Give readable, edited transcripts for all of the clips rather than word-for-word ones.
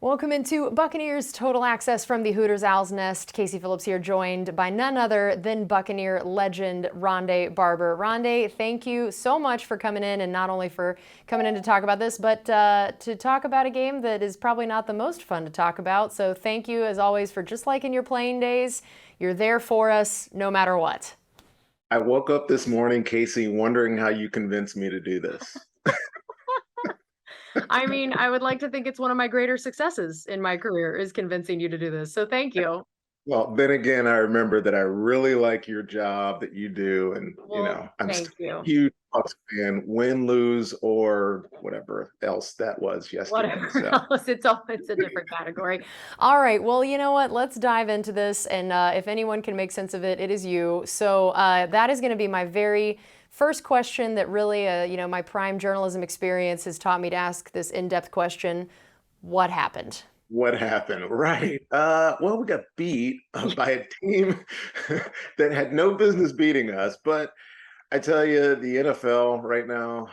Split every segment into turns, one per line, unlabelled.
Welcome into Buccaneers Total Access from the Hooters Owl's Nest. Casey Phillips here, joined by none other than Buccaneer legend Ronde Barber. Ronde, thank you so much for coming in, and not only for coming in to talk about this, but to talk about a game that is probably not the most fun to talk about. So thank you, as always, for just like in your playing days, you're there for us no matter what.
I woke up this morning, Casey, wondering how you convinced me to do this.
I mean, I would like to think it's one of my greater successes in my career is convincing you to do this. So thank you.
Well, then again, I remember that I really like your job that you do. And,
Well,
I'm still
thank
a
you.
huge Bucs fan, win, lose, or whatever else that was yesterday.
Whatever
So,
else, it's a different category. All right, well, you know what? Let's dive into this, and if anyone can make sense of it, it is you. So that is going to be my very first question that really, my prime journalism experience has taught me to ask this in-depth question. What happened?
what happened? Right. Well, we got beat by a team that had no business beating us, but I tell you, the NFL right now,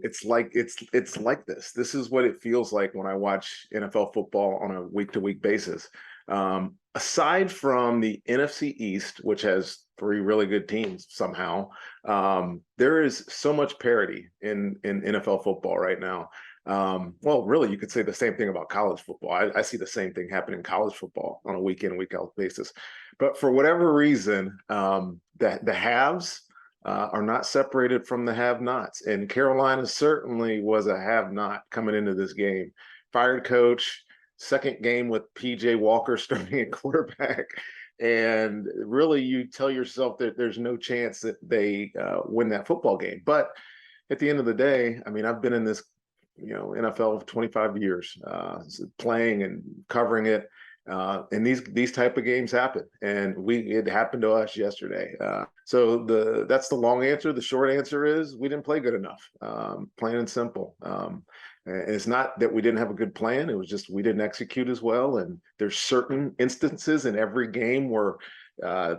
it's like this. This is what it feels like when I watch NFL football on a week-to-week basis. Aside from the NFC East, which has three really good teams somehow, there is so much parity in NFL football right now. Well, really, you could say the same thing about college football. I see the same thing happen in college football on a week in, week out basis. But for whatever reason, the haves are not separated from the have-nots. And Carolina certainly was a have-not coming into this game. Fired coach, second game with PJ Walker starting at quarterback. And really, you tell yourself that there's no chance that they win that football game. But at the end of the day, I mean, I've been in this, NFL of 25 years, playing and covering it. And these type of games happen, and it happened to us yesterday. So that's the long answer. The short answer is we didn't play good enough, plain and simple. And it's not that we didn't have a good plan. It was just we didn't execute as well. And there's certain instances in every game where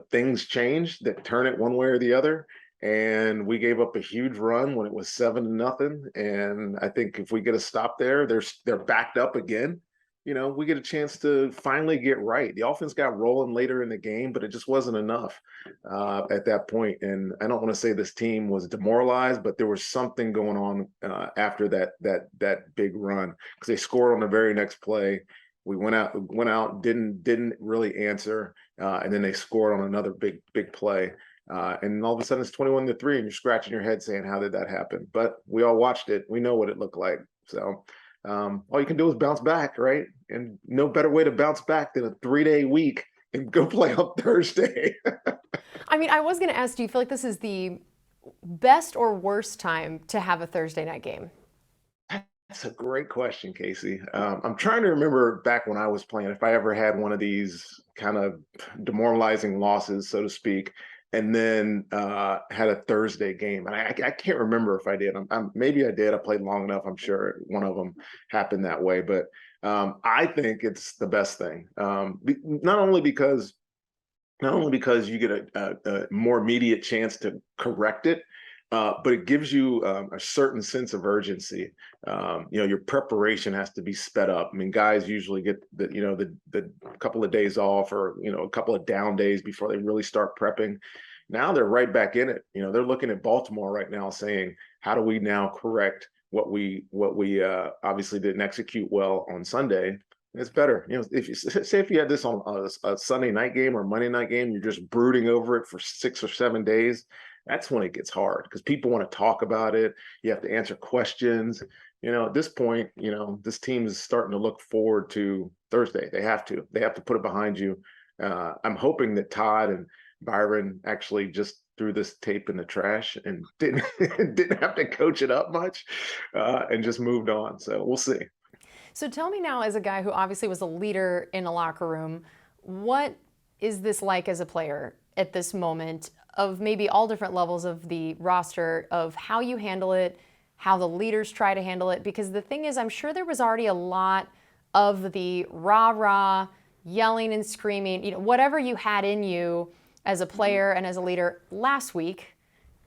things change that turn it one way or the other. And we gave up a huge run when it was 7-0. And I think if we get a stop there, they're backed up again. We get a chance to finally get right. The offense got rolling later in the game, but it just wasn't enough at that point. And I don't want to say this team was demoralized, but there was something going on after that big run, because they scored on the very next play. We went out, didn't really answer, and then they scored on another big play. And all of a sudden it's 21-3, and you're scratching your head saying, how did that happen? But we all watched it. We know what it looked like. So all you can do is bounce back, right? And no better way to bounce back than a 3-day week and go play on Thursday.
I mean, I was going to ask, do you feel like this is the best or worst time to have a Thursday night game?
That's a great question, Casey. I'm trying to remember back when I was playing, if I ever had one of these kind of demoralizing losses, so to speak, and then had a Thursday game. And I can't remember if I did. Maybe I did. I played long enough. I'm sure one of them happened that way. But I think it's the best thing. Not only because you get a more immediate chance to correct it, but it gives you a certain sense of urgency. Your preparation has to be sped up. I mean, guys usually get the couple of days off, or a couple of down days before they really start prepping. Now they're right back in it. They're looking at Baltimore right now, saying, how do we now correct what we obviously didn't execute well on Sunday? It's better. If you had this on a Sunday night game or Monday night game, you're just brooding over it for 6 or 7 days. That's when it gets hard, because people want to talk about it. You have to answer questions. At this point, this team is starting to look forward to Thursday. They have to put it behind you. I'm hoping that Todd and Byron actually just threw this tape in the trash and didn't have to coach it up much, and just moved on. So we'll see.
So tell me now, as a guy who obviously was a leader in a locker room, what is this like as a player at this moment, of maybe all different levels of the roster, of how you handle it, how the leaders try to handle it? Because the thing is, I'm sure there was already a lot of the rah-rah, yelling and screaming, whatever you had in you as a player and as a leader last week,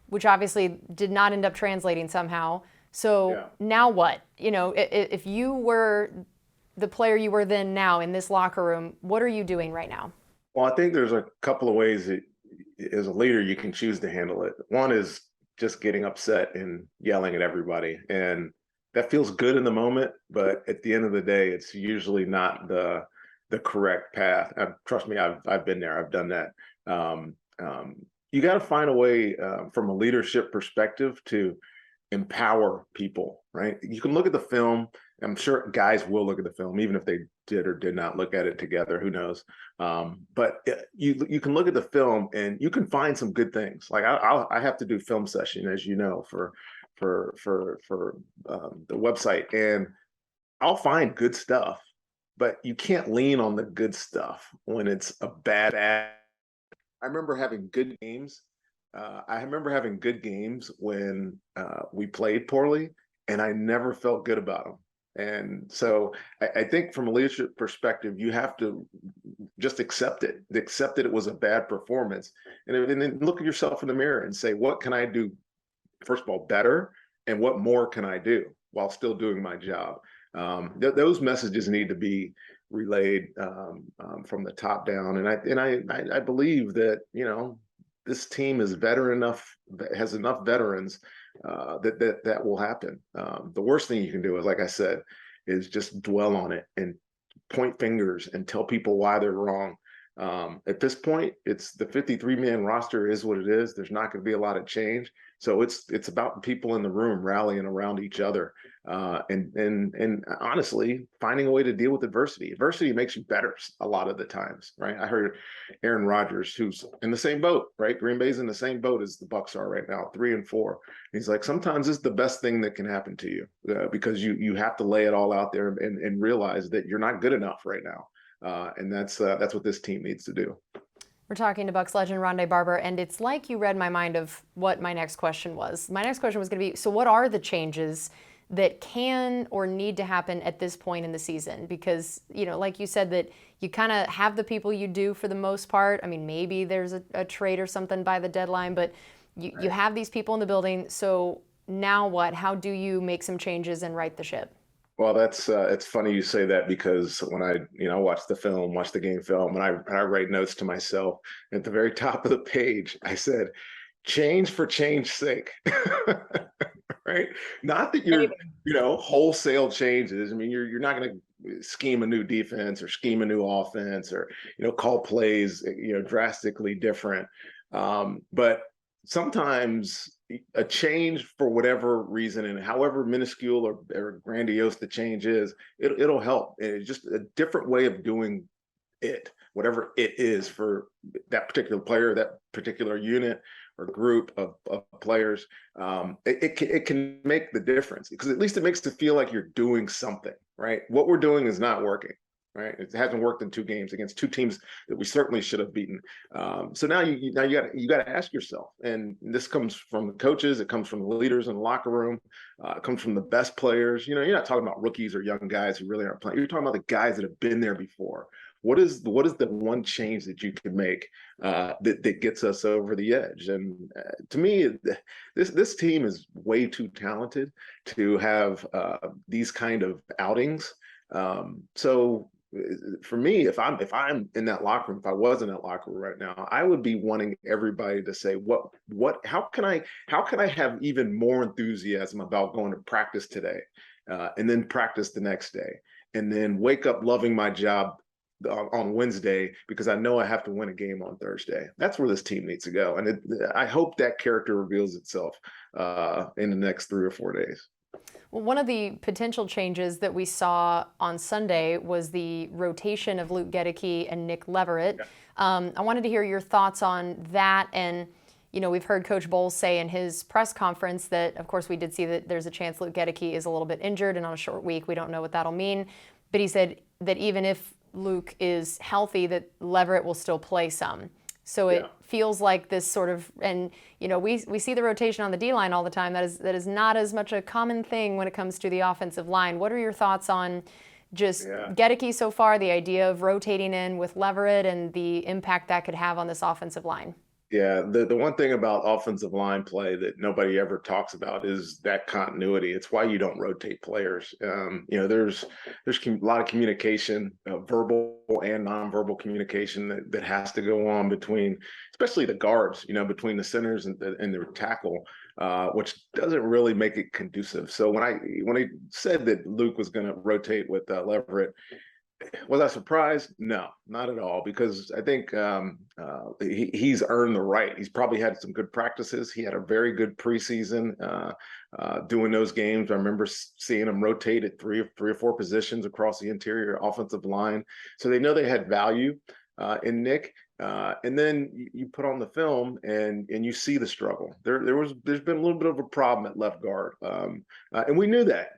which obviously did not end up translating somehow. So now what? If you were the player you were then now in this locker room, what are you doing right now?
Well, I think there's a couple of ways that as a leader you can choose to handle it. One is just getting upset and yelling at everybody. And that feels good in the moment, but at the end of the day, it's usually not the correct path. Trust me, I've been there. I've done that. Um, um, you got to find a way from a leadership perspective to empower people, right? You can look at the film. I'm sure guys will look at the film, even if they did or did not look at it together. Who knows? But you can look at the film and you can find some good things. Like I have to do film session, as you know, for the website, and I'll find good stuff, but you can't lean on the good stuff when it's a bad ad. I remember having good games. I remember having good games when we played poorly, and I never felt good about them. And so I think from a leadership perspective, you have to just accept that it was a bad performance, and then look at yourself in the mirror and say, what can I do, first of all, better, and what more can I do while still doing my job? Those messages need to be relayed from the top down, and I believe that this team is veteran enough, has enough veterans that will happen. The worst thing you can do is, like I said, is just dwell on it and point fingers and tell people why they're wrong. At this point, it's the 53-man roster is what it is. There's not going to be a lot of change. So it's about people in the room rallying around each other, and honestly finding a way to deal with adversity. Adversity makes you better a lot of the times, right? I heard Aaron Rodgers, who's in the same boat, right? Green Bay's in the same boat as the Bucs are right now, 3-4. He's like, sometimes it's the best thing that can happen to you because you have to lay it all out there and realize that you're not good enough right now. And that's what this team needs to do.
We're talking to Bucs legend Ronde Barber, and it's like you read my mind of what my next question was. My next question was going to be, so what are the changes that can or need to happen at this point in the season? Because, like you said, that you kind of have the people you do for the most part. I mean, maybe there's a trade or something by the deadline, but you have these people in the building. So now what? How do you make some changes and right the ship?
Well, that's it's funny you say that, because when I watch the game film, and I write notes to myself at the very top of the page, I said, "Change for change's sake," right? Not that you're wholesale changes. I mean, you're not going to scheme a new defense or scheme a new offense or call plays drastically different, but sometimes a change for whatever reason, and however minuscule or grandiose the change is, it'll help. And it's just a different way of doing it, whatever it is for that particular player, that particular unit or group of players. It can make the difference, because at least it makes it feel like you're doing something, right? What we're doing is not working. Right, it hasn't worked in 2 games against 2 teams that we certainly should have beaten. So now you got to ask yourself, and this comes from the coaches, it comes from the leaders in the locker room, it comes from the best players. You're not talking about rookies or young guys who really aren't playing. You're talking about the guys that have been there before. What is the one change that you can make that gets us over the edge? And to me, this team is way too talented to have these kind of outings. So for me, if I'm in that locker room, if I was in that locker room right now, I would be wanting everybody to say, how can I have even more enthusiasm about going to practice today, and then practice the next day, and then wake up loving my job on Wednesday because I know I have to win a game on Thursday. That's where this team needs to go, and I hope that character reveals itself in the next 3 or 4 days.
Well, one of the potential changes that we saw on Sunday was the rotation of Luke Goedeke and Nick Leverett. Yeah. I wanted to hear your thoughts on that. And, we've heard Coach Bowles say in his press conference that, of course, we did see that there's a chance Luke Goedeke is a little bit injured and on a short week. We don't know what that'll mean. But he said that even if Luke is healthy, that Leverett will still play some. So it feels like this sort of, and we see the rotation on the D-line all the time. That is not as much a common thing when it comes to the offensive line. What are your thoughts on just Goedeke so far, the idea of rotating in with Leverett and the impact that could have on this offensive line?
Yeah, the one thing about offensive line play that nobody ever talks about is that continuity. It's why you don't rotate players. There's a lot of communication, verbal and nonverbal communication that has to go on between, especially the guards. Between the centers and the tackle, which doesn't really make it conducive. So when I said that Luke was going to rotate with Leverett, was I surprised? No, not at all, because I think he's earned the right. He's probably had some good practices. He had a very good preseason doing those games. I remember seeing him rotate at three or four positions across the interior offensive line. So they know they had value in Nick. And then you put on the film and you see the struggle. There's been a little bit of a problem at left guard, and we knew that.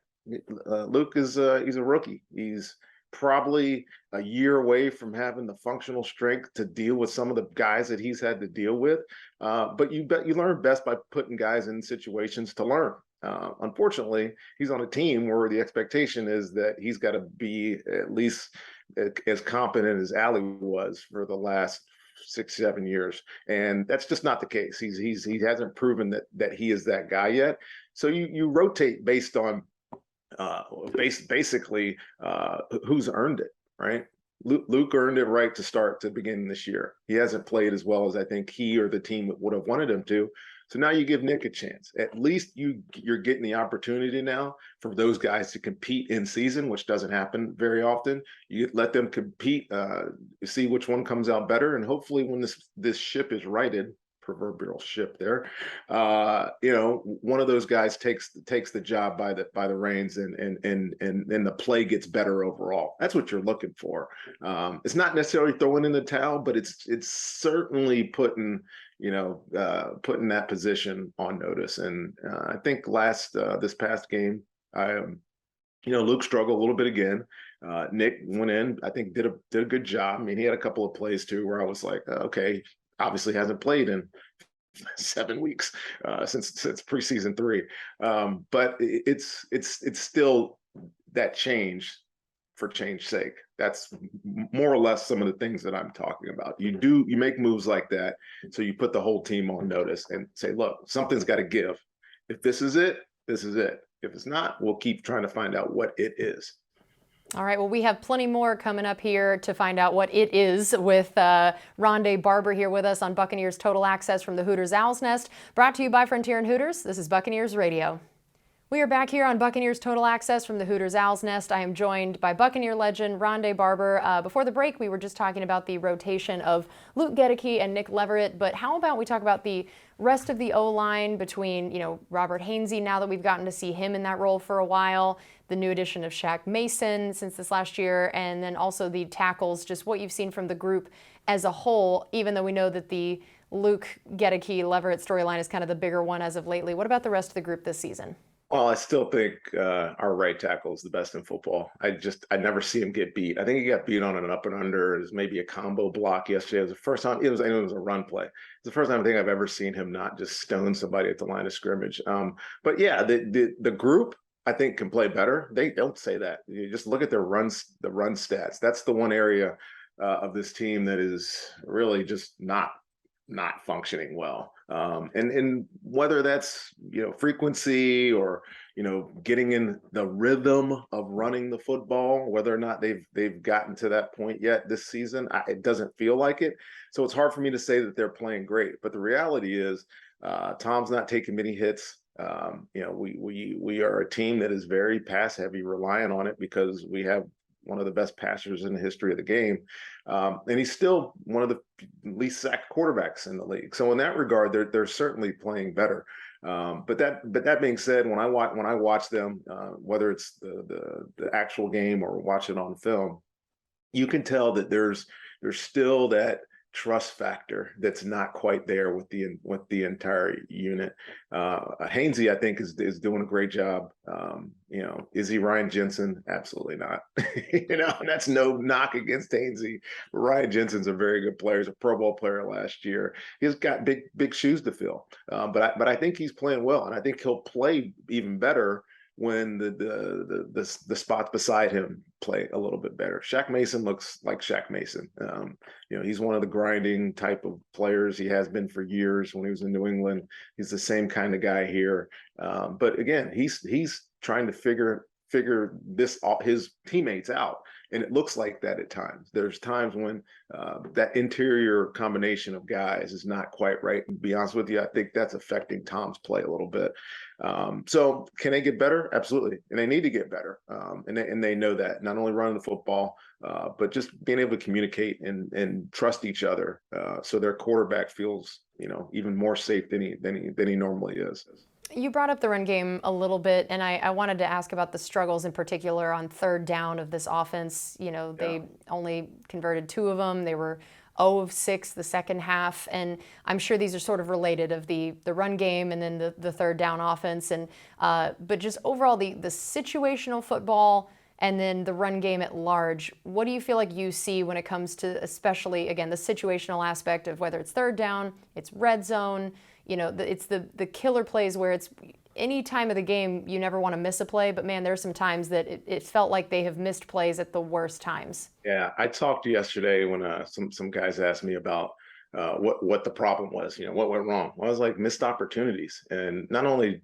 Luke he's a rookie. He's probably a year away from having the functional strength to deal with some of the guys that he's had to deal with. But you learn best by putting guys in situations to learn. Unfortunately, he's on a team where the expectation is that he's got to be at least as competent as Allie was for the last 6-7 years, and that's just not the case. He hasn't proven that he is that guy yet. So you rotate based on basically who's earned it, right? Luke earned it right to start to begin this year. He hasn't played as well as I think he or the team would have wanted him to. So now you give Nick a chance. At least you're getting the opportunity now for those guys to compete in season, which doesn't happen very often. You let them compete, see which one comes out better, and hopefully when this ship is righted, proverbial ship there, one of those guys takes the job by the reins, and the play gets better overall. That's what you're looking for. It's not necessarily throwing in the towel, but it's certainly putting that position on notice. And I think this past game, Luke struggled a little bit again. Nick went in, I think did a good job. I mean, he had a couple of plays too where I was like, okay, obviously hasn't played in 7 weeks since preseason 3. But it's still that change for change's sake. That's more or less some of the things that I'm talking about. You make moves like that, so you put the whole team on notice and say, look, something's got to give. If this is it, this is it. If it's not, we'll keep trying to find out what it is.
All right, well, we have plenty more coming up here to find out what it is with Ronde Barber here with us on Buccaneers Total Access from the Hooters Owl's Nest, brought to you by Frontier and Hooters. This is Buccaneers Radio. We are back here on Buccaneers Total Access from the Hooters Owl's Nest. I am joined by Buccaneer legend Ronde Barber. Before the break, we were just talking about the rotation of Luke Gedeke and Nick Leverett, but how about we talk about the rest of the O-line between, Robert Hainsey, now that we've gotten to see him in that role for a while, the new addition of Shaq Mason since this last year, and then also the tackles, just what you've seen from the group as a whole, even though we know that the Luke Gedeke Leverett storyline is kind of the bigger one as of lately. What about the rest of the group this season?
Well, I still think our right tackle is the best in football. I never see him get beat. I think he got beat on an up and under. It was maybe a combo block yesterday. It was the first time. It was a run play. It's the first time I think I've ever seen him not just stone somebody at the line of scrimmage. But yeah, the group I think can play better. They don't say that. You just look at the run stats. That's the one area of this team that is really just not functioning well. And whether that's frequency or getting in the rhythm of running the football, whether or not they've gotten to that point yet this season, it doesn't feel like it. So it's hard for me to say that they're playing great. But the reality is, Tom's not taking many hits. We are a team that is very pass heavy, reliant on it because we have one of the best passers in the history of the game. And he's still one of the least sacked quarterbacks in the league. So in that regard, they're certainly playing better. But that being said, when I watch them, whether it's the actual game or watch it on film, you can tell that there's still that trust factor that's not quite there with the entire unit. Hainsey, I think, is doing a great job. Is he Ryan Jensen? Absolutely not. That's no knock against Hainsey. Ryan Jensen's a very good player. He's a Pro Bowl player last year. He's got big shoes to fill. But I think he's playing well, and I think he'll play even better when the spots beside him play a little bit better. Shaq Mason looks like Shaq Mason. He's one of the grinding type of players. He has been for years. When he was in New England, he's the same kind of guy here. But again, he's trying to figure his teammates out, and it looks like that at times. There's times when that interior combination of guys is not quite right. And to be honest with you, I think that's affecting Tom's play a little bit. So can they get better? Absolutely, and they need to get better. And they know that, not only running the football, but just being able to communicate and trust each other, so their quarterback feels even more safe than he normally is.
You brought up the run game a little bit, and I wanted to ask about the struggles in particular on third down of this offense. They only converted 2 of them. They were 0 of 6 the second half, and I'm sure these are sort of related of the run game and then the third down offense. And but just overall the situational football and then the run game at large, what do you feel like you see when it comes to, especially, again, the situational aspect of whether it's third down, it's red zone, it's the killer plays where it's any time of the game you never want to miss a play, but man, there's some times that it felt like they have missed plays at the worst times.
Yeah, I talked yesterday when some guys asked me about what the problem was, what went wrong. Well, I was like, missed opportunities, and not only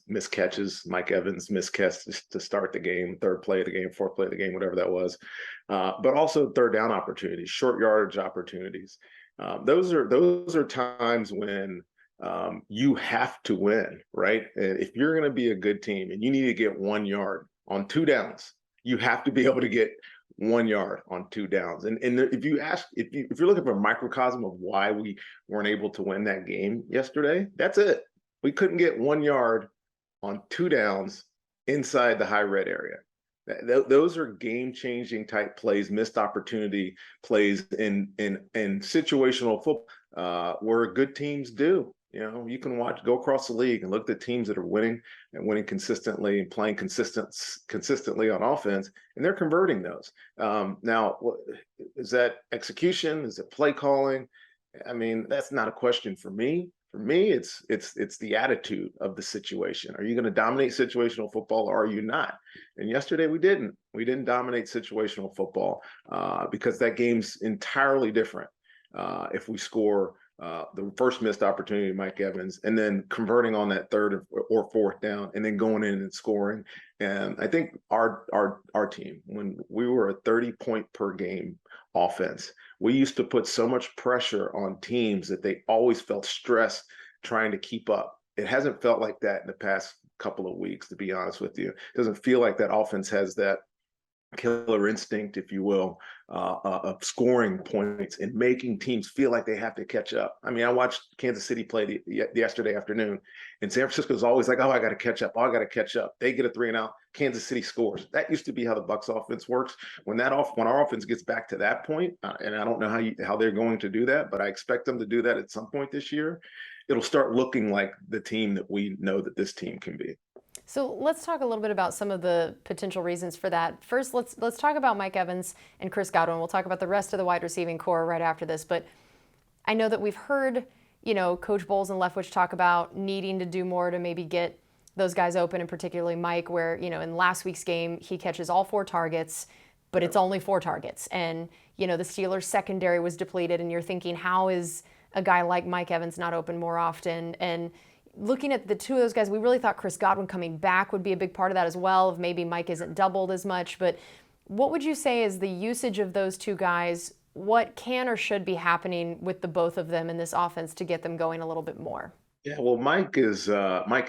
missed catches. Mike Evans missed catches to start the game, third play of the game, fourth play of the game, whatever that was, but also third down opportunities, short yardage opportunities. Those are times when you have to win, right? And if you're going to be a good team and you need to get 1 yard on 2 downs, you have to be able to get 1 yard on 2 downs. And if you're looking for a microcosm of why we weren't able to win that game yesterday, that's it. We couldn't get 1 yard on 2 downs inside the high red area. Those are game-changing type plays, missed opportunity plays in situational football, where good teams do. You can go across the league and look at the teams that are winning and winning consistently and playing consistently on offense, and they're converting those. Now, is that execution? Is it play calling? I mean, that's not a question for me. For me, it's the attitude of the situation. Are you going to dominate situational football, or are you not? And yesterday we didn't. We didn't dominate situational football because that game's entirely different. If we score the first missed opportunity, Mike Evans, and then converting on that third or fourth down, and then going in and scoring. And I think our team, when we were a 30-point per game offense, we used to put so much pressure on teams that they always felt stressed trying to keep up. It hasn't felt like that in the past couple of weeks, to be honest with you. It doesn't feel like that offense has that killer instinct, if you will, of scoring points and making teams feel like they have to catch up. I mean, I watched Kansas City play yesterday afternoon, and San Francisco's always like, oh, I got to catch up. Oh, I got to catch up. They get a 3 and out. Kansas City scores. That used to be how the Bucs offense works. When our offense gets back to that point, and I don't know how they're going to do that, but I expect them to do that at some point this year, it'll start looking like the team that we know that this team can be.
So let's talk a little bit about some of the potential reasons for that. First, let's talk about Mike Evans and Chris Godwin. We'll talk about the rest of the wide receiving core right after this. But I know that we've heard, Coach Bowles and Leftwich talk about needing to do more to maybe get those guys open, and particularly Mike, where, in last week's game, he catches all 4 targets, but it's only 4 targets. And, the Steelers secondary was depleted, and you're thinking, how is a guy like Mike Evans not open more often? And looking at the 2 of those guys, we really thought Chris Godwin coming back would be a big part of that as well, if maybe Mike isn't doubled as much. But what would you say is the usage of those 2 guys? What can or should be happening with the both of them in this offense to get them going a little bit more?
Yeah, well, Mike is Mike.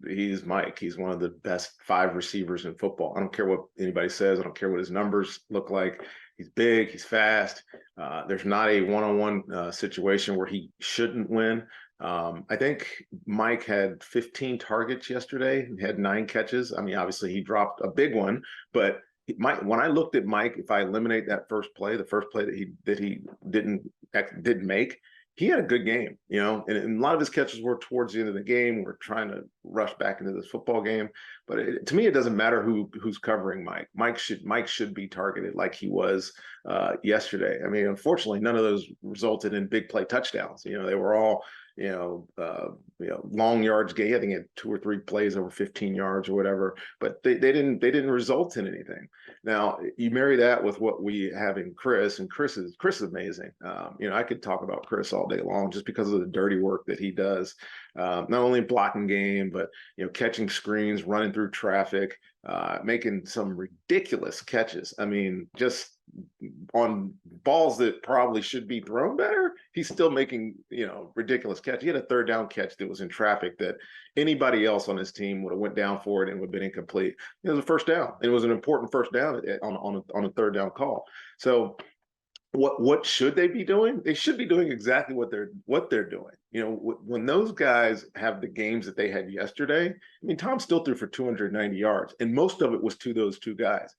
He's one of the best 5 receivers in football. I don't care what anybody says. I don't care what his numbers look like. He's big. He's fast. There's not a one-on-one situation where he shouldn't win. I think Mike had 15 targets yesterday. He had 9 catches. I mean, obviously he dropped a big one, but when I looked at Mike, if I eliminate that first play, the first play that he didn't make, he had a good game, and a lot of his catches were towards the end of the game. We're trying to rush back into this football game, but to me, it doesn't matter who's covering Mike. Mike should be targeted like he was yesterday. I mean, unfortunately, none of those resulted in big play touchdowns. They were all long yards gain. I think he had 2 or 3 plays over 15 yards or whatever, but they didn't result in anything. Now you marry that with what we have in Chris, and Chris is amazing. I could talk about Chris all day long just because of the dirty work that he does, not only blocking game, but catching screens, running through traffic, making some ridiculous catches. I mean, just on balls that probably should be thrown better, he's still making ridiculous catch. He had a third down catch that was in traffic that anybody else on his team would have went down for it and would have been incomplete. It was a first down. It was an important first down on a third down call. So what should they be doing? They should be doing exactly what they're doing. When those guys have the games that they had yesterday, I mean, Tom still threw for 290 yards, and most of it was to those two guys.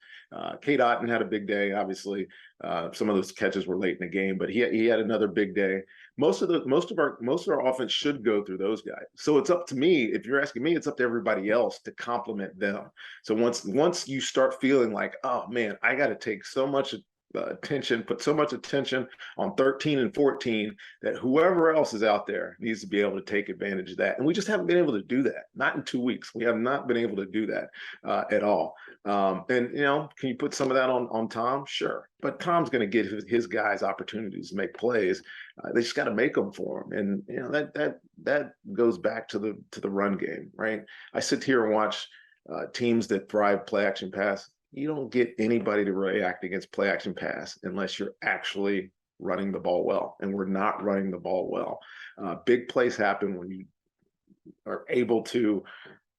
Kate Otten had a big day, obviously. Some of those catches were late in the game, but he had another big day. Most of our offense should go through those guys. So it's up to me. If you're asking me, it's up to everybody else to complement them. So once you start feeling like, oh man, I got to take so much put so much attention on 13 and 14 that whoever else is out there needs to be able to take advantage of that. And we just haven't been able to do that. Not in 2 weeks. We have not been able to do that at all. And can you put some of that on Tom? Sure. But Tom's going to get his guys opportunities to make plays. They just got to make them for him. And that goes back to the run game, right? I sit here and watch teams that thrive play action pass. You don't get anybody to react against play action pass unless you're actually running the ball well, and we're not running the ball well. Big plays happen when you are able to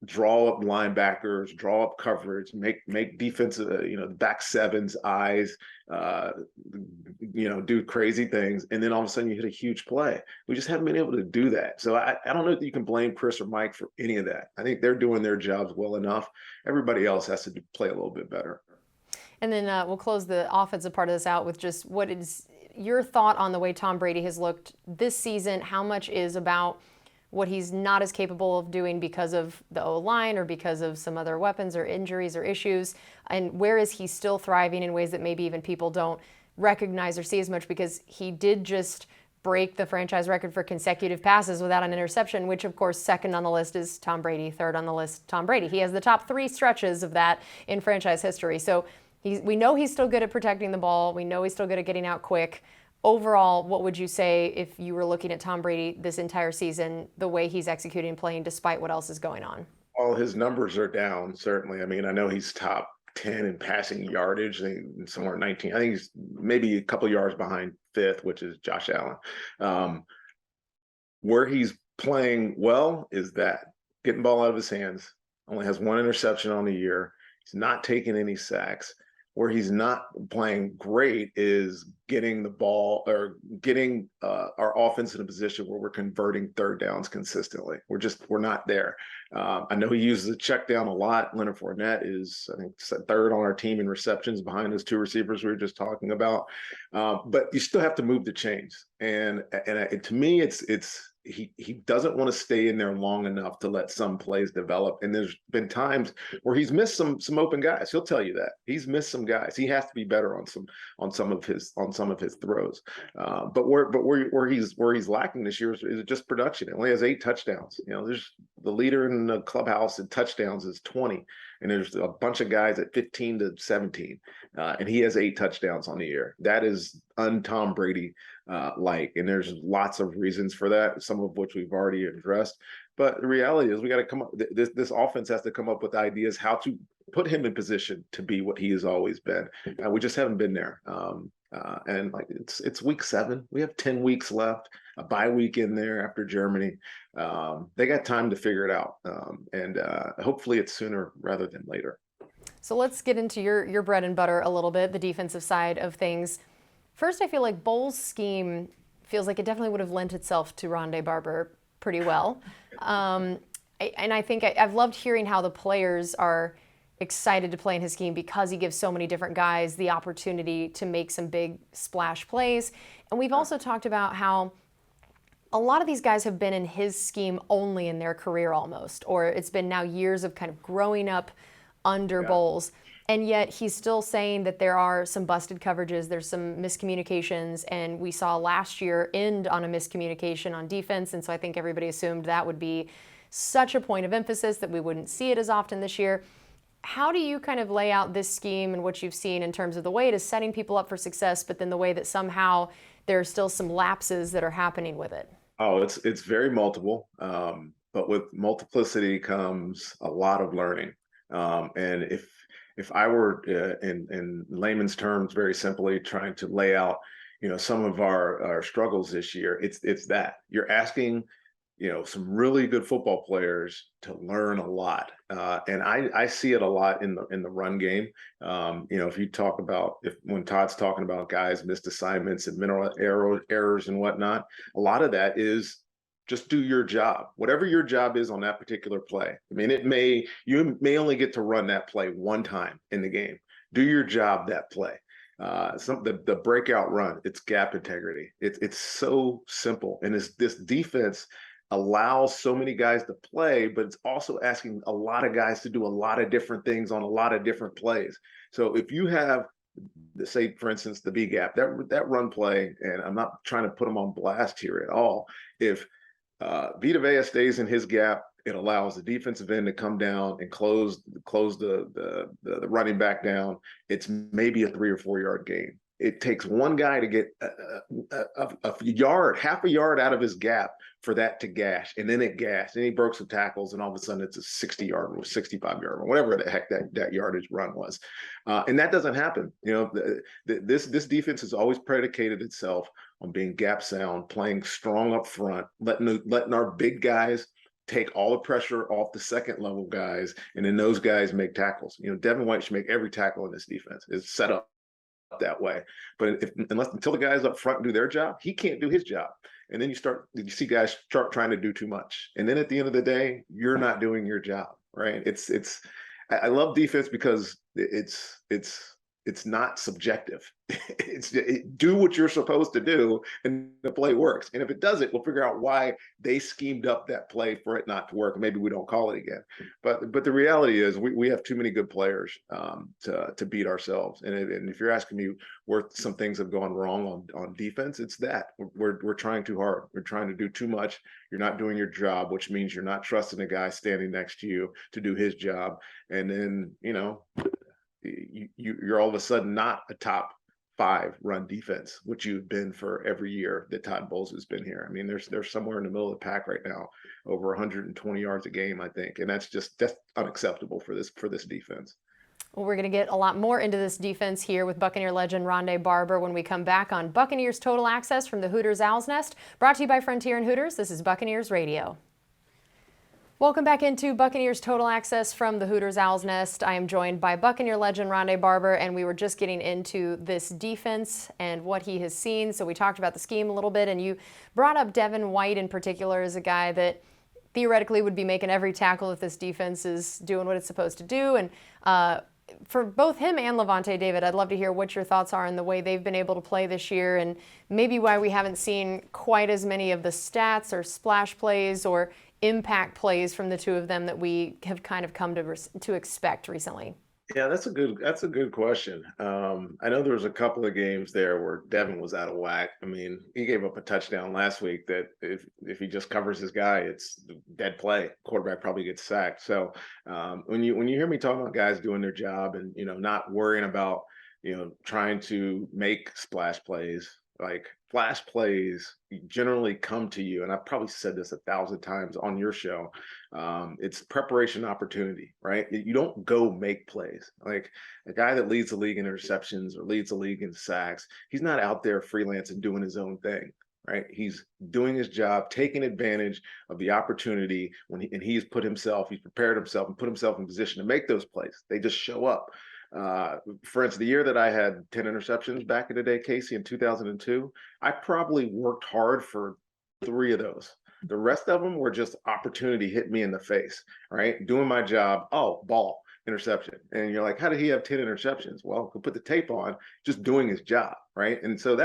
draw up linebackers, draw up coverage, make defensive, back sevens, eyes, do crazy things, and then all of a sudden you hit a huge play. We just haven't been able to do that. So I don't know that you can blame Chris or Mike for any of that. I think they're doing their jobs well enough. Everybody else has to play a little bit better.
And then we'll close the offensive part of this out with just what is your thought on the way Tom Brady has looked this season? How much is about what he's not as capable of doing because of the O-line or because of some other weapons or injuries or issues? And where is he still thriving in ways that maybe even people don't recognize or see as much, because he did just break the franchise record for consecutive passes without an interception, which of course second on the list is Tom Brady, third on the list Tom Brady. He has the top 3 stretches of that in franchise history. So we know he's still good at protecting the ball. We know he's still good at getting out quick. Overall, what would you say if you were looking at Tom Brady this entire season, the way he's executing and playing despite what else is going on?
All his numbers are down, certainly. I mean, I know he's top 10 in passing yardage, somewhere 19. I think he's maybe a couple yards behind 5th, which is Josh Allen. Where he's playing well is that getting ball out of his hands. Only has 1 interception on the year. He's not taking any sacks. Where he's not playing great is getting the ball or getting our offense in a position where we're converting third downs consistently. We're not there. I know he uses a check down a lot. Leonard Fournette is, I think, 3rd on our team in receptions behind those 2 receivers we were just talking about. But you still have to move the chains. And to me, he doesn't want to stay in there long enough to let some plays develop. And there's been times where he's missed some open guys. He'll tell you that he's missed some guys. He has to be better on some of his throws. But where he's lacking this year is just production. He only has 8 touchdowns. There's the leader in the clubhouse in touchdowns is 20, and there's a bunch of guys at 15 to 17, and he has 8 touchdowns on the year. That is un-Tom Brady like, and there's lots of reasons for that, some of which we've already addressed. But the reality is we got to come up, this offense has to come up with ideas how to put him in position to be what he has always been. We just haven't been there. And like it's week 7. We have 10 weeks left, a bye week in there after Germany. They got time to figure it out. And hopefully it's sooner rather than later.
So let's get into your bread and butter a little bit, the defensive side of things. First, I feel like Bowles' scheme feels like it definitely would have lent itself to Ronde Barber pretty well. And I think I've loved hearing how the players are excited to play in his scheme because he gives so many different guys the opportunity to make some big splash plays. And we've also talked about how a lot of these guys have been in his scheme only in their career almost, or it's been now years of kind of growing up under Bowles. And yet he's still saying that there are some busted coverages, there's some miscommunications, and we saw last year end on a miscommunication on defense. And so I think everybody assumed that would be such a point of emphasis that we wouldn't see it as often this year. How do you kind of lay out this scheme and what you've seen in terms of the way it is setting people up for success, but then the way that somehow there are still some lapses that are happening with it?
Oh, it's very multiple, but with multiplicity comes a lot of learning. And if I were in layman's terms, very simply trying to lay out, some of our struggles this year, it's that you're asking, some really good football players to learn a lot, and I see it a lot in the run game. If you talk about when Todd's talking about guys missed assignments and mental errors and whatnot, a lot of that is just do your job, whatever your job is on that particular play. I mean, you may only get to run that play one time in the game. Do your job that play. The breakout run, it's gap integrity. It's so simple, and this defense allows so many guys to play, but it's also asking a lot of guys to do a lot of different things on a lot of different plays. So if you have, say, for instance, the B gap, that run play, and I'm not trying to put them on blast here at all. If Vita Vea stays in his gap, it allows the defensive end to come down and close the running back down. It's maybe a 3 or 4 yard gain. It takes one guy to get a yard, half a yard out of his gap for that to gash, and then it gashed, and he broke some tackles, and all of a sudden it's a 60-yard or 65-yard run, whatever the heck that yardage run was, and that doesn't happen. This defense has always predicated itself on being gap sound, playing strong up front, letting our big guys take all the pressure off the second level guys, and then those guys make tackles. Devin White should make every tackle in this defense. It's set up that way, but until the guys up front do their job, he can't do his job. And then you see guys start trying to do too much, and then at the end of the day, you're not doing your job, right? I love defense because it's not subjective. Do what you're supposed to do, and the play works. And if it doesn't, we'll figure out why they schemed up that play for it not to work. Maybe we don't call it again. But the reality is we have too many good players to beat ourselves. And if you're asking me where some things have gone wrong on defense, it's that we're trying too hard. We're trying to do too much. You're not doing your job, which means you're not trusting the guy standing next to you to do his job. And then you're all of a sudden not a top 5 run defense, which you've been for every year that Todd Bowles has been here. I mean, they're somewhere in the middle of the pack right now, over 120 yards a game, I think, and that's unacceptable for this defense.
Well, we're going to get a lot more into this defense here with Buccaneer legend Ronde Barber when we come back on Buccaneers Total Access from the Hooters Owl's Nest, brought to you by Frontier and Hooters. This is Buccaneers Radio. Welcome back into Buccaneers Total Access from the Hooters Owl's Nest. I am joined by Buccaneer legend Ronde Barber, and we were just getting into this defense and what he has seen. So we talked about the scheme a little bit, and you brought up Devin White in particular as a guy that theoretically would be making every tackle if this defense is doing what it's supposed to do. And for both him and Levante David, I'd love to hear what your thoughts are on the way they've been able to play this year, and maybe why we haven't seen quite as many of the stats or splash plays or impact plays from the two of them that we have kind of come to expect recently.
Yeah, that's a good question. I know there was a couple of games there where Devin was out of whack. I mean, he gave up a touchdown last week that if he just covers his guy, it's dead play. Quarterback probably gets sacked. So when you hear me talking about guys doing their job and not worrying about trying to make splash plays, like flash plays generally come to you, and I've probably said this 1,000 times on your show. It's preparation opportunity, right? You don't go make plays. Like a guy that leads the league in interceptions or leads the league in sacks, he's not out there freelancing doing his own thing, right? He's doing his job, taking advantage of the opportunity he's prepared himself and put himself in position to make those plays. They just show up. For instance, the year that I had 10 interceptions back in the day, Casey, in 2002, I probably worked hard for 3 of those. The rest of them were just opportunity hit me in the face, right? Doing my job. Oh, ball, interception. And you're like, how did he have 10 interceptions? Well, he'll put the tape on, just doing his job, right? And so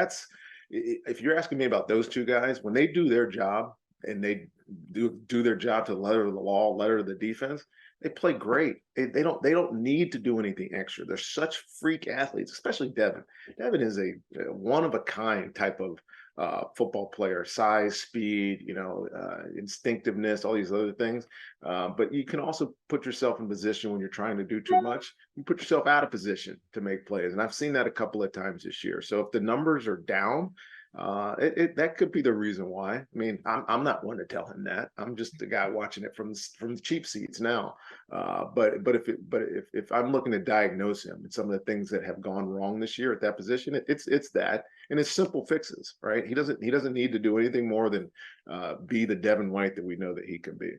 if you're asking me about those two guys, when they do their job and they do their job to the letter of the law, letter of the defense, they play great. They don't need to do anything extra. They're such freak athletes, especially Devin. Devin is a one of a kind type of football player, size, speed, instinctiveness, all these other things. But you can also put yourself in position when you're trying to do too much. You put yourself out of position to make plays, and I've seen that a couple of times this year. So if the numbers are down, that could be the reason why. I mean, I'm not one to tell him that. I'm just the guy watching it from the cheap seats now. But if I'm looking to diagnose him and some of the things that have gone wrong this year at that position, it's that, and it's simple fixes, right? He doesn't need to do anything more than be the Devin White that we know that he can be.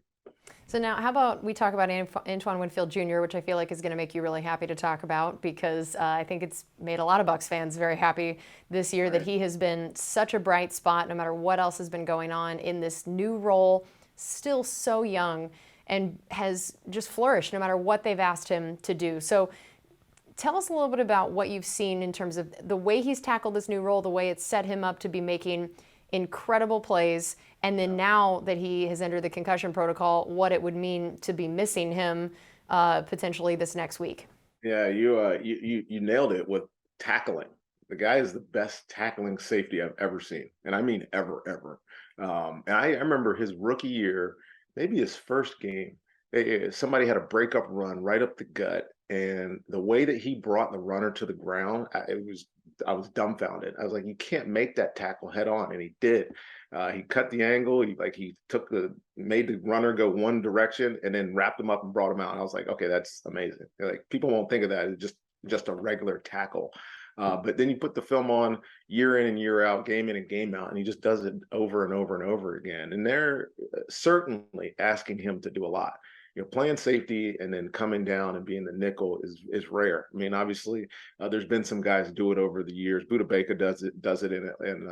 So now, how about we talk about Antoine Winfield Jr., which I feel like is going to make you really happy to talk about because I think it's made a lot of Bucs fans very happy this year that he has been such a bright spot no matter what else has been going on in this new role, still so young, and has just flourished no matter what they've asked him to do. So tell us a little bit about what you've seen in terms of the way he's tackled this new role, the way it's set him up to be making incredible plays, and then now that he has entered the concussion protocol, what it would mean to be missing him potentially this next week.
Yeah, you nailed it with tackling. The guy is the best tackling safety I've ever seen, and I mean ever. And I remember his rookie year, maybe his first game. Somebody had a breakup run right up the gut, and the way that he brought the runner to the ground, I was dumbfounded. I was like, you can't make that tackle head on, and he did. He cut the angle. He made the runner go one direction, and then wrapped him up and brought him out. And I was like, okay, that's amazing. Like people won't think of that as just a regular tackle. But then you put the film on year in and year out, game in and game out, and he just does it over and over and over again. And they're certainly asking him to do a lot. Playing safety and then coming down and being the nickel is rare. I mean, obviously, there's been some guys do it over the years. Buda Baker does it in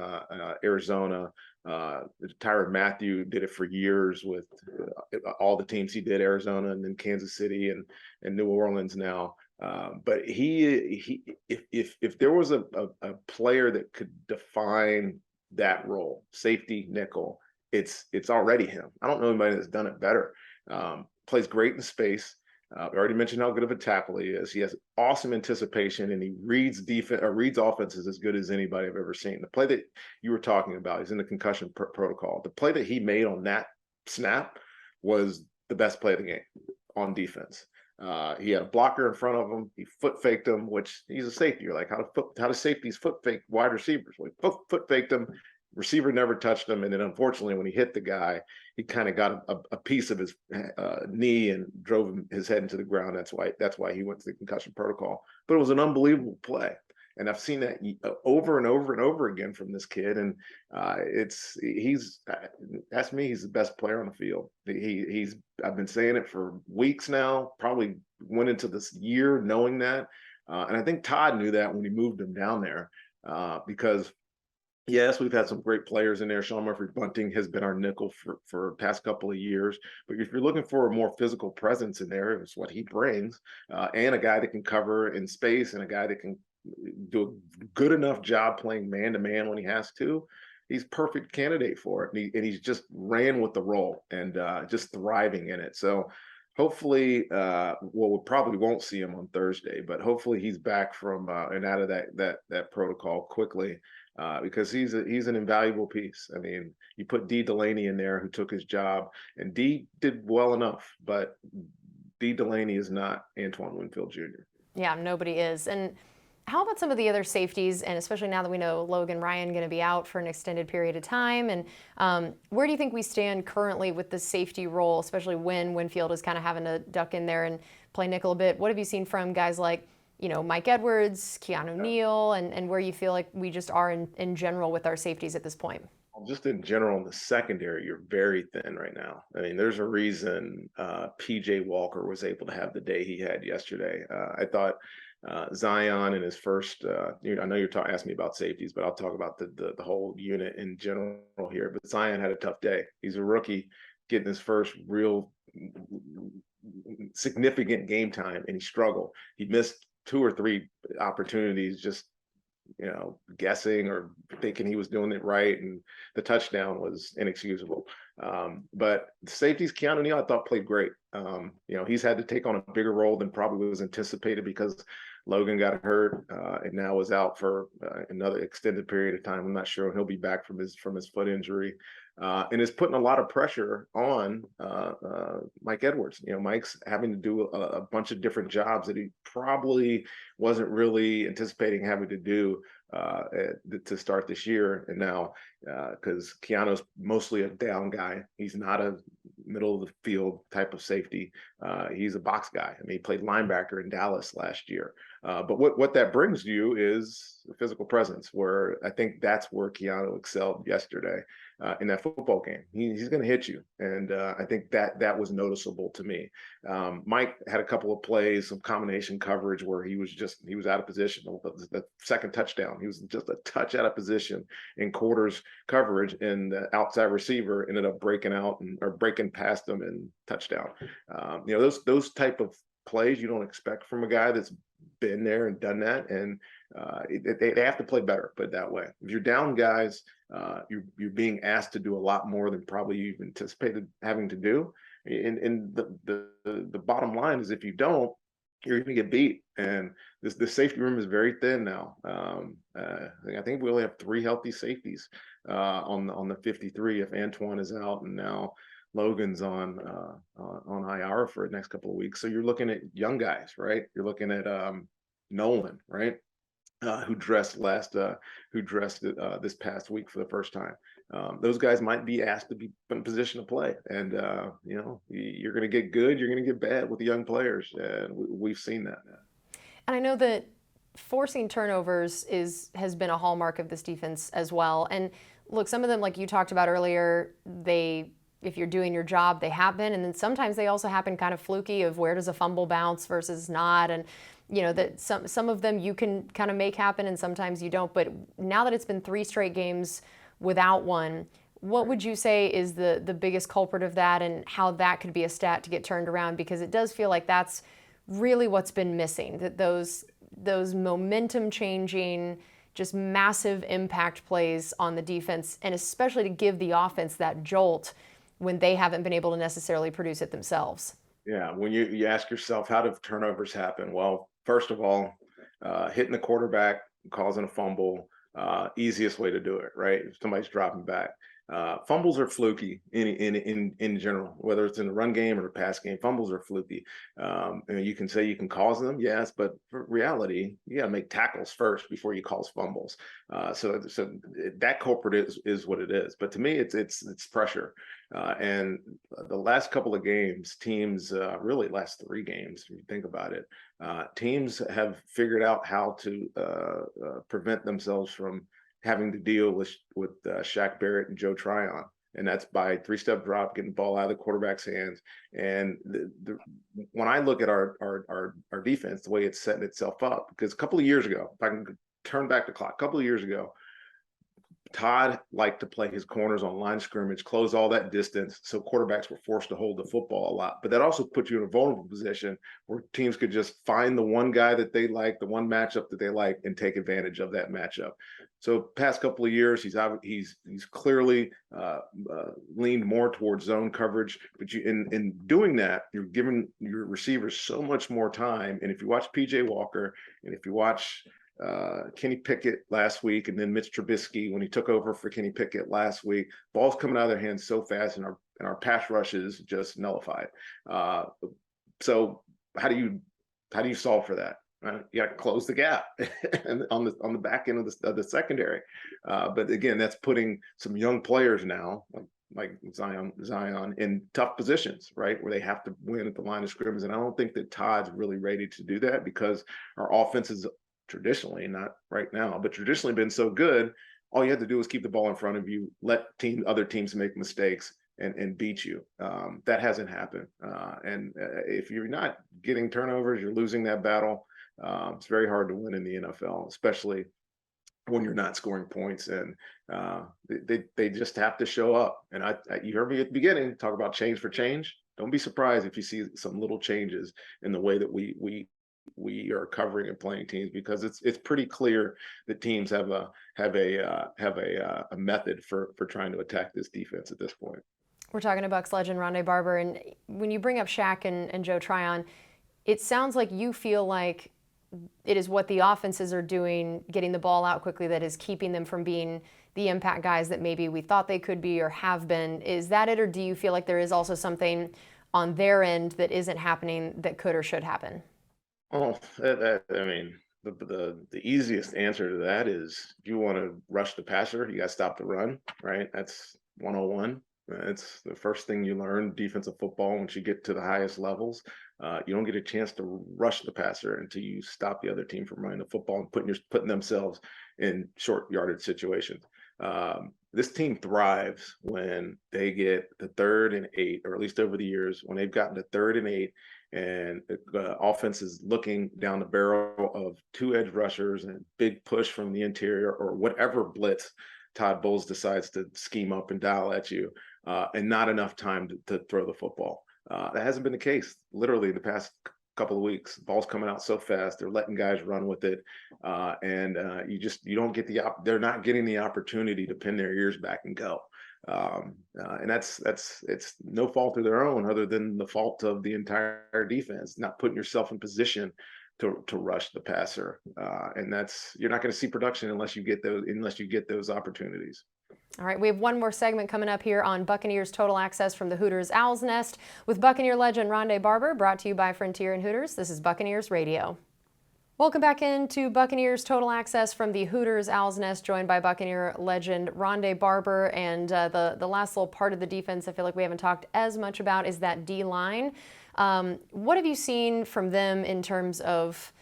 Arizona. Tyrann Mathieu did it for years with all the teams he did, Arizona and then Kansas City and New Orleans now. But if there was a player that could define that role, safety nickel, it's already him. I don't know anybody that's done it better. Plays great in space. I already mentioned how good of a tackle he is. He has awesome anticipation, and he reads offenses as good as anybody I've ever seen. The play that you were talking about, he's in the concussion protocol. The play that he made on that snap was the best play of the game on defense. He had a blocker in front of him. He foot faked him, which he's a safety. You're like, how do safeties foot fake wide receivers? Well, he foot faked him. Receiver never touched him, and then unfortunately, when he hit the guy, he kind of got a piece of his knee and drove his head into the ground. That's why he went to the concussion protocol. But it was an unbelievable play, and I've seen that over and over and over again from this kid. And ask me, he's the best player on the field. I've been saying it for weeks now. Probably went into this year knowing that, and I think Todd knew that when he moved him down there because. Yes, we've had some great players in there. Sean Murphy-Bunting has been our nickel for the past couple of years. But if you're looking for a more physical presence in there, it's what he brings, and a guy that can cover in space and a guy that can do a good enough job playing man-to-man when he has to. He's perfect candidate for it. And he's just ran with the role and just thriving in it. So hopefully, we probably won't see him on Thursday, but hopefully he's back from and out of that protocol quickly. Because he's an invaluable piece. I mean, you put D. Delaney in there who took his job, and D did well enough, but D. Delaney is not Antoine Winfield Jr.
Yeah, nobody is. And how about some of the other safeties, and especially now that we know Logan Ryan going to be out for an extended period of time? And where do you think we stand currently with the safety role, especially when Winfield is kind of having to duck in there and play nickel a bit? What have you seen from guys like Mike Edwards, Keanu Neal, and where you feel like we just are in general with our safeties at this point?
Just in general, in the secondary, you're very thin right now. I mean, there's a reason PJ Walker was able to have the day he had yesterday. I thought Zion in his first, I know you're asking me about safeties, but I'll talk about the whole unit in general here. But Zion had a tough day. He's a rookie getting his first real significant game time, and he struggled. He missed 2 or 3 opportunities just guessing or thinking he was doing it right, and the touchdown was inexcusable. But the safeties, Keanu Neal, I thought played great. He's had to take on a bigger role than probably was anticipated because Logan got hurt and now is out for another extended period of time. I'm not sure when he'll be back from his foot injury. And it's putting a lot of pressure on Mike Edwards. Mike's having to do a bunch of different jobs that he probably wasn't really anticipating having to do to start this year. And now, because Keanu's mostly a down guy, he's not a middle of the field type of safety. He's a box guy. I mean, he played linebacker in Dallas last year. But what that brings you is a physical presence, where I think that's where Keanu excelled yesterday. In that football game, he's going to hit you, and I think that was noticeable to me. Mike had a couple of plays, some combination coverage where he was out of position. The second touchdown, he was just a touch out of position in quarters coverage, and the outside receiver ended up breaking out or breaking past him and touchdown. Those type of plays you don't expect from a guy that's been there and done that, and they have to play better. Put it that way. If you're down guys, you're being asked to do a lot more than probably you've anticipated having to do. And the bottom line is, if you don't, you're going to get beat. And the safety room is very thin now. I think we only have 3 healthy safeties on the 53 if Antoine is out, and now Logan's on IR for the next couple of weeks. So you're looking at young guys, right? You're looking at Nolan, right? Who dressed this past week for the first time. Those guys might be asked to be in position to play, and you're going to get good, you're going to get bad with the young players, and we've seen that now.
And I know that forcing turnovers has been a hallmark of this defense as well. And look, some of them, like you talked about earlier, if you're doing your job, they happen, and then sometimes they also happen kind of fluky, of where does a fumble bounce versus not, and that some of them you can kind of make happen and sometimes you don't. But now that it's been 3 straight games without one, what would you say is the biggest culprit of that, and how that could be a stat to get turned around? Because it does feel like that's really what's been missing, that those momentum changing, just massive impact plays on the defense, and especially to give the offense that jolt when they haven't been able to necessarily produce it themselves.
Yeah, when you ask yourself, how do turnovers happen? Well, first of all, hitting the quarterback, causing a fumble, easiest way to do it, right? If somebody's dropping back. Fumbles are fluky in general, whether it's in the run game or the pass game. Fumbles are fluky. You can say you can cause them, yes, but for reality, you got to make tackles first before you cause fumbles. So that culprit is what it is. But to me, it's pressure. And the last couple of games, teams, really last 3 games, if you think about it, teams have figured out how to prevent themselves from having to deal with Shaq Barrett and Joe Tryon. And that's by 3-step drop, getting the ball out of the quarterback's hands. And when I look at our defense, the way it's setting itself up, because a couple of years ago, if I can turn back the clock, a couple of years ago, Todd liked to play his corners on line scrimmage, close all that distance, so quarterbacks were forced to hold the football a lot. But that also put you in a vulnerable position where teams could just find the one guy that they like, the one matchup that they like, and take advantage of that matchup. So past couple of years, he's clearly leaned more towards zone coverage. But in doing that, you're giving your receivers so much more time. And if you watch PJ Walker, and if you watch Kenny Pickett last week, and then Mitch Trubisky when he took over for Kenny Pickett last week, balls coming out of their hands so fast, and our pass rush is just nullified. So how do you solve for that? You got to close the gap on the back end of the secondary. But again, that's putting some young players now, like Zion in tough positions, right, where they have to win at the line of scrimmage. And I don't think that Todd's really ready to do that, because our offense is traditionally, not right now, but traditionally been so good. All you have to do is keep the ball in front of you, let other teams make mistakes, and beat you. That hasn't happened. And if you're not getting turnovers, you're losing that battle. It's very hard to win in the NFL, especially when you're not scoring points. And they just have to show up. And you heard me at the beginning talk about change for change. Don't be surprised if you see some little changes in the way that we we are covering and playing teams, because it's pretty clear that teams have a method for trying to attack this defense at this point.
We're talking to Bucs legend Ronde Barber, and when you bring up Shaq and Joe Tryon, it sounds like you feel like it is what the offenses are doing, getting the ball out quickly, that is keeping them from being the impact guys that maybe we thought they could be or have been. Is that it, or do you feel like there is also something on their end that isn't happening that could or should happen?
Oh, I mean, the easiest answer to that is, if you want to rush the passer, you got to stop the run, right? That's 101. It's the first thing you learn defensive football once you get to the highest levels. You don't get a chance to rush the passer until you stop the other team from running the football and putting themselves in short yardage situations. This team thrives when they get the 3rd and 8, or at least over the years, when they've gotten to 3rd and 8, and the offense is looking down the barrel of 2 edge rushers and big push from the interior, or whatever blitz Todd Bowles decides to scheme up and dial at you, and not enough time to throw the football. That hasn't been the case literally the past couple of weeks. Ball's coming out so fast, they're letting guys run with it, and you don't get they're not getting the opportunity to pin their ears back and go. And it's no fault of their own, other than the fault of the entire defense not putting yourself in position to rush the passer. And you're not going to see production unless you get those opportunities.
All right, we have one more segment coming up here on Buccaneers Total Access from the Hooters Owl's Nest with Buccaneer legend Ronde Barber, brought to you by Frontier and Hooters. This is Buccaneers Radio. Welcome back into Buccaneers Total Access from the Hooters Owl's Nest, joined by Buccaneer legend Ronde Barber. And the last little part of the defense I feel like we haven't talked as much about is that D-line. What have you seen from them in terms of,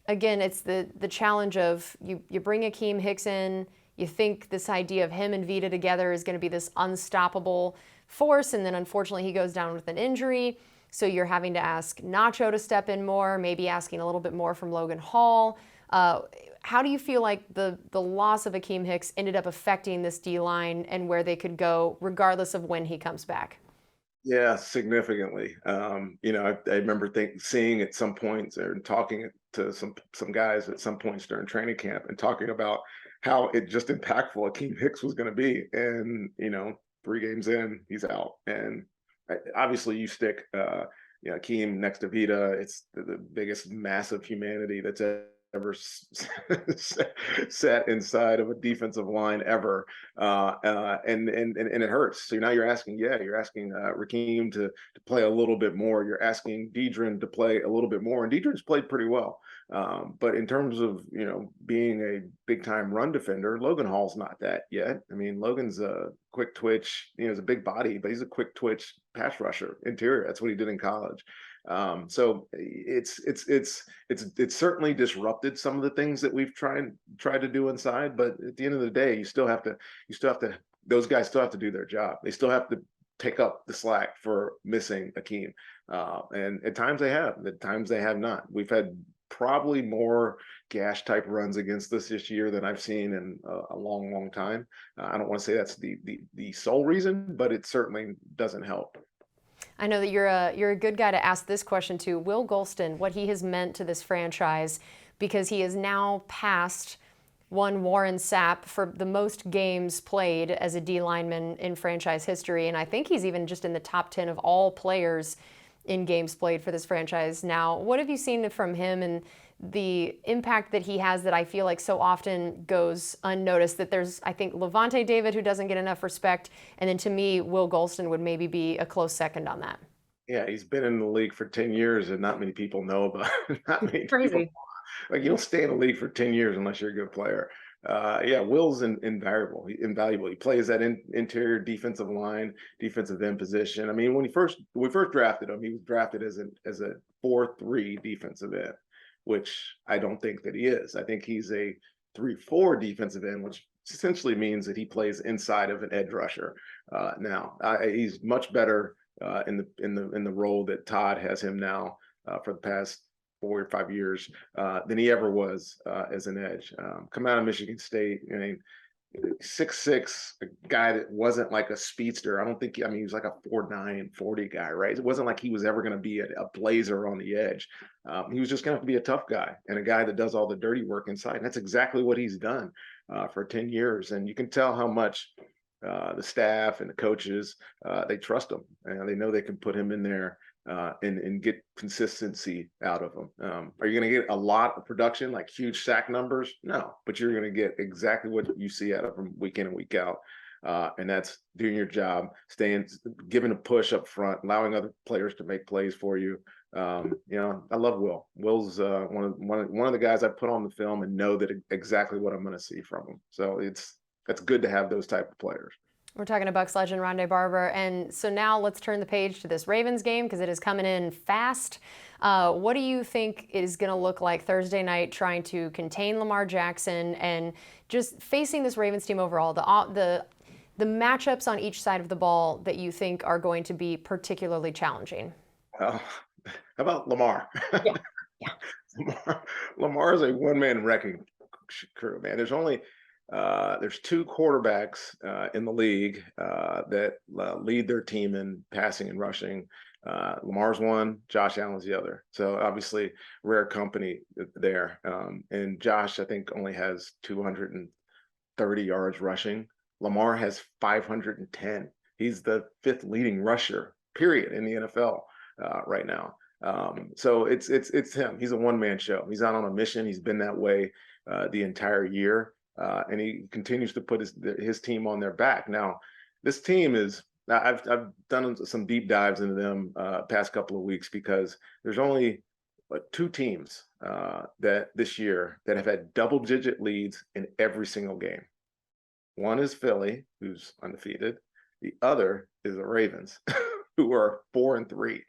again, it's the challenge of you bring Akeem Hicks in, you think this idea of him and Vita together is going to be this unstoppable force, and then unfortunately he goes down with an injury. So you're having to ask Nacho to step in more, maybe asking a little bit more from Logan Hall. How do you feel like the loss of Akeem Hicks ended up affecting this D-line and where they could go regardless of when he comes back?
Yeah, significantly. I remember seeing at some points, or talking to some guys at some points during training camp, and talking about how just impactful Akeem Hicks was going to be. And 3 games in, he's out. And obviously, you stick Akeem next to Vita. It's the biggest massive humanity that's ever sat inside of a defensive line ever, and it hurts. So now you're asking Rakeem to play a little bit more. You're asking Dedrin to play a little bit more, and Dedrin's played pretty well. But in terms of being a big time run defender, Logan Hall's not that yet. I mean, Logan's a quick twitch. He's a big body, but he's a quick twitch pass rusher interior. That's what he did in college. So it's certainly disrupted some of the things that we've tried to do inside. But at the end of the day, those guys still have to do their job. They still have to take up the slack for missing Akeem. And at times they have, at times they have not. We've had probably more gash type runs against us this year than I've seen in a long time. I don't want to say that's the sole reason, but it certainly doesn't help.
I know that you're a good guy to ask this question to. Will Golston, what he has meant to this franchise, because he is now past one Warren Sapp for the most games played as a D lineman in franchise history, and I think he's even just in the top 10 of all players in games played for this franchise now. What have you seen from him and the impact that he has that I feel like so often goes unnoticed? That there's, I think, Levante David, who doesn't get enough respect, and then to me, Will Golston would maybe be a close second on that.
Yeah, he's been in the league for 10 years, and not many people know about it. Not many
Crazy.
people, like, you don't stay in the league for 10 years unless you're a good player. Will's invaluable. He plays that interior defensive line, defensive end position. I mean, when we first drafted him, he was drafted as a 4-3 defensive end, which I don't think that he is. I think he's a 3-4 defensive end, which essentially means that he plays inside of an edge rusher. Now he's much better in the role that Todd has him now for the past 4 or 5 years than he ever was as an edge. Come out of Michigan State, I mean, 6'6", a guy that wasn't like a speedster. I don't think, I mean, he was like a 4'9", 40 guy, right? It wasn't like he was ever going to be a blazer on the edge. He was just going to have to be a tough guy and a guy that does all the dirty work inside. And that's exactly what he's done for 10 years. And you can tell how much the staff and the coaches, they trust him, and they know they can put him in there and get consistency out of them. Are you going to get a lot of production, like huge sack numbers? No, but you're going to get exactly what you see out of them week in and week out. And that's doing your job, giving a push up front, allowing other players to make plays for you. I love Will. Will's one of the guys I put on the film and know that exactly what I'm going to see from him. So that's good to have those type of players.
We're talking to Bucs legend Ronde Barber. And so now let's turn the page to this Ravens game because it is coming in fast. What do you think is going to look like Thursday night trying to contain Lamar Jackson and just facing this Ravens team overall? The matchups on each side of the ball that you think are going to be particularly challenging?
How about Lamar?
Yeah. Yeah.
Lamar is a one-man wrecking crew, man. There's two quarterbacks in the league that lead their team in passing and rushing. Lamar's one, Josh Allen's the other. So obviously rare company there. And Josh, I think, only has 230 yards rushing. Lamar has 510. He's the fifth leading rusher, period, in the NFL right now. So it's him. He's a one-man show. He's out on a mission. He's been that way the entire year. And he continues to put his team on their back. Now, this team is, I've done some deep dives into them past couple of weeks because there's only two teams that this year that have had double-digit leads in every single game. One is Philly, who's undefeated. The other is the Ravens, who are 4-3.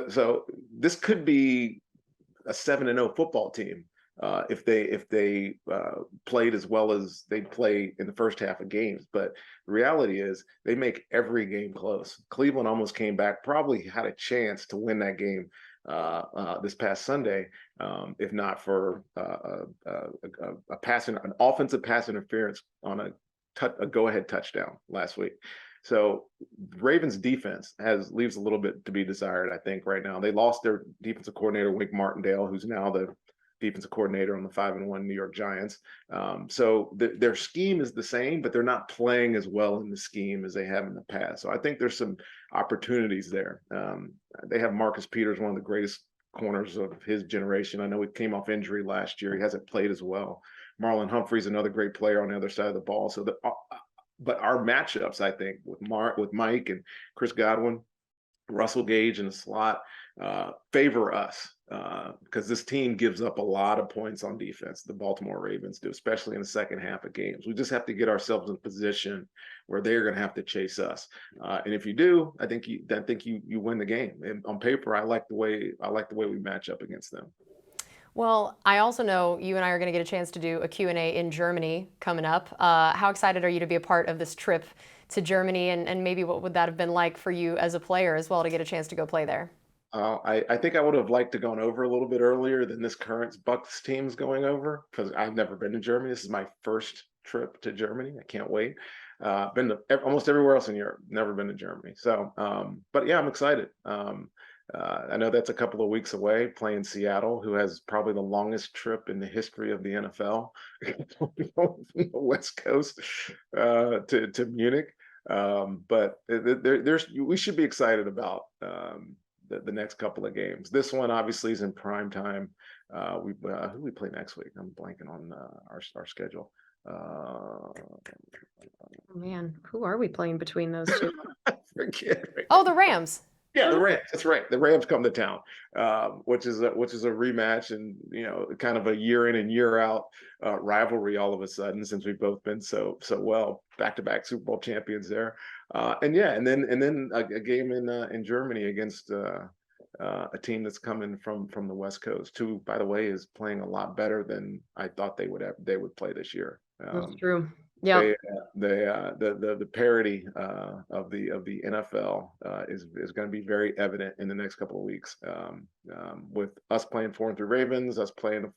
So this could be a 7-0 football team if they played as well as they play in the first half of games. But the reality is they make every game close. Cleveland almost came back, probably had a chance to win that game this past Sunday, if not for an offensive pass interference on a go-ahead touchdown last week. So Ravens defense leaves a little bit to be desired, I think, right now. They lost their defensive coordinator, Wink Martindale, who's now the defensive coordinator on the 5-1 New York Giants. So their scheme is the same, but they're not playing as well in the scheme as they have in the past. So I think there's some opportunities there. They have Marcus Peters, one of the greatest corners of his generation. I know he came off injury last year. He hasn't played as well. Marlon Humphrey's another great player on the other side of the ball. So but our matchups, I think, with Mike and Chris Godwin, Russell Gage in the slot, favor us because this team gives up a lot of points on defense. The Baltimore Ravens do, especially in the second half of games. We just have to get ourselves in a position where they're going to have to chase us. And if you do, I think you win the game. And on paper, I like the way we match up against them.
Well, I also know you and I are going to get a chance to do a Q&A in Germany coming up. How excited are you to be a part of this trip to Germany, and maybe what would that have been like for you as a player as well to get a chance to go play there?
I think I would have liked to gone over a little bit earlier than this current Bucs team's going over because I've never been to Germany. This is my first trip to Germany. I can't wait. Been to almost everywhere else in Europe. Never been to Germany. So, but yeah, I'm excited. I know that's a couple of weeks away, playing Seattle, who has probably the longest trip in the history of the NFL from the West Coast to Munich. But we should be excited about the next couple of games. This one obviously is in prime time. Who do we play next week? I'm blanking on our schedule.
Oh man, who are we playing between those two?
Forget.
Oh, the Rams.
Yeah, the Rams. That's right. The Rams come to town, which is a rematch, and kind of a year in and year out rivalry all of a sudden since we've both been so well back-to-back Super Bowl champions there, and then a game in Germany against a team that's coming from the West Coast, who, by the way, is playing a lot better than I thought they would play this year.
That's true. Yeah.
The parity of the NFL is going to be very evident in the next couple of weeks, with us playing 4-3 Ravens, us playing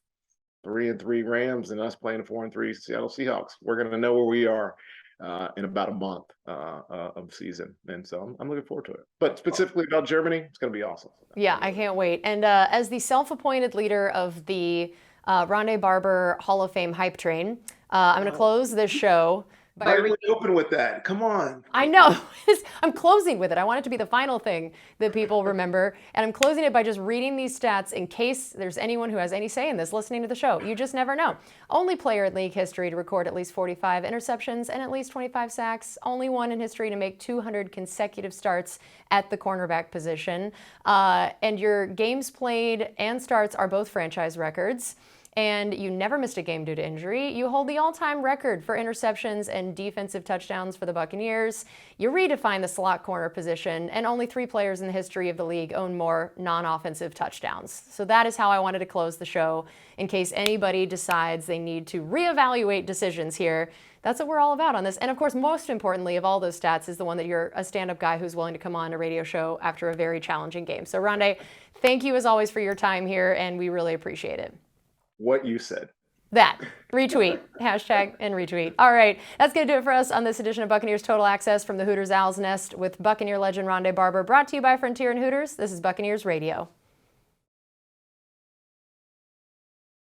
3-3 Rams and us playing 4-3 Seattle Seahawks. We're going to know where we are in about a month of season. And so I'm looking forward to it. But specifically about Germany, it's going to be awesome.
Yeah, I can't wait. And as the self-appointed leader of the Ronde Barber Hall of Fame hype train, I'm going to close this show by
open with that. Come on.
I know. I'm closing with it. I want it to be the final thing that people remember. And I'm closing it by just reading these stats in case there's anyone who has any say in this listening to the show. You just never know. Only player in league history to record at least 45 interceptions and at least 25 sacks. Only one in history to make 200 consecutive starts at the cornerback position. And your games played and starts are both franchise records. And you never missed a game due to injury. You hold the all-time record for interceptions and defensive touchdowns for the Buccaneers. You redefined the slot corner position, and only 3 players in the history of the league own more non-offensive touchdowns. So that is how I wanted to close the show, in case anybody decides they need to reevaluate decisions here. That's what we're all about on this. And of course, most importantly of all those stats is the one that you're a stand-up guy who's willing to come on a radio show after a very challenging game. So Ronde, thank you as always for your time here, and we really appreciate it.
What you said.
That. Retweet. Hashtag and retweet. All right. That's going to do it for us on this edition of Buccaneers Total Access from the Hooters Owl's Nest with Buccaneer legend Ronde Barber, brought to you by Frontier and Hooters. This is Buccaneers Radio.